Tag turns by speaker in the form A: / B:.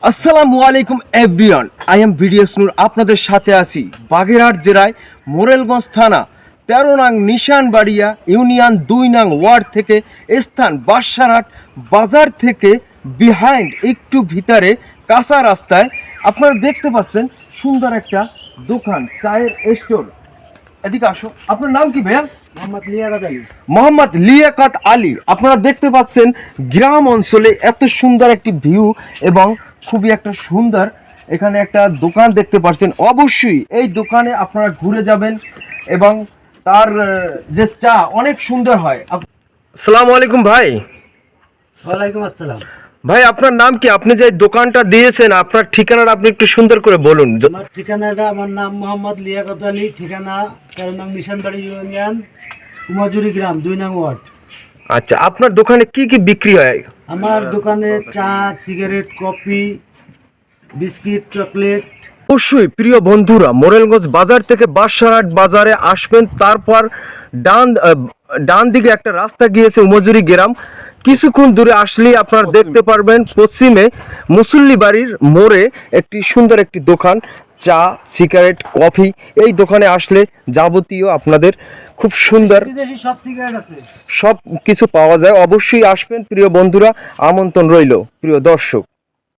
A: আসসালামু আলাইকুম everyone, I am VDS নূর। আপনাদের সাথে আছি বাগেরহাট জেলায় মোরেলগঞ্জ থানা ১৩ নং নিশানবাড়িয়া ইউনিয়ন ২ নং ওয়ার্ড থেকে, স্থান বাসারহাট বাজার থেকে বিহাইন্ড একটু ভিতরে কাঁচা রাস্তায় আপনারা দেখতে পাচ্ছেন সুন্দর একটা দোকান, চায়ের স্টোর। এদিকে আসো, আপনার নাম কি ভাইয়া? মোহাম্মদ লিয়াকত আলী। আপনারা দেখতে পাচ্ছেন গ্রাম অঞ্চলে এত সুন্দর একটি ভিউ এবং খুবই একটা সুন্দর এখানে একটা দোকান দেখতে পাচ্ছেন। অবশ্যই এই দোকানে আপনারা ঘুরে যাবেন এবং তার যে চা অনেক সুন্দর হয়। আসসালামু আলাইকুম ভাই।
B: ওয়ালাইকুম আসসালাম
A: ভাই, আপনার নাম কি? আপনি যে দোকানটা দিয়েছেন আপনার ঠিকানাটা আপনি একটু সুন্দর করে বলুন।
B: আমার ঠিকানাটা, আমার নাম মোহাম্মদ লিয়াকত আলী, ঠিকানা ১৩ নং নিশানবাড়ি ইউনিয়ন কুমাজুরি গ্রাম ২ নং ওয়ার্ড।
A: আচ্ছা, আপনার দোকানে কি কি বিক্রি হয়?
B: আমার দোকানে চা, সিগারেট, কফি, বিস্কিট, চকলেট।
A: অবশ্যই প্রিয় বন্ধুরা, মোরেলগঞ্জ বাজার থেকে বাসারহাট বাজারে আসবেন, তারপর ডান দিকে একটা রাস্তা গিয়েছে উমজুরি গ্রাম। কিছুক্ষণ দূরে আসলেই আপনারা দেখতে পারবেন পশ্চিমে মুসল্লি বাড়ির মোড়ে একটি সুন্দর একটি দোকান, চা, সিগারেট, কফি। এই দোকানে আসলে যাবতীয় আপনাদের খুব সুন্দর
B: বিদেশি সব সিগারেট আছে,
A: সব কিছু পাওয়া যায়। অবশ্যই আসবেন প্রিয় বন্ধুরা, আমন্ত্রণ রইল প্রিয় দর্শক।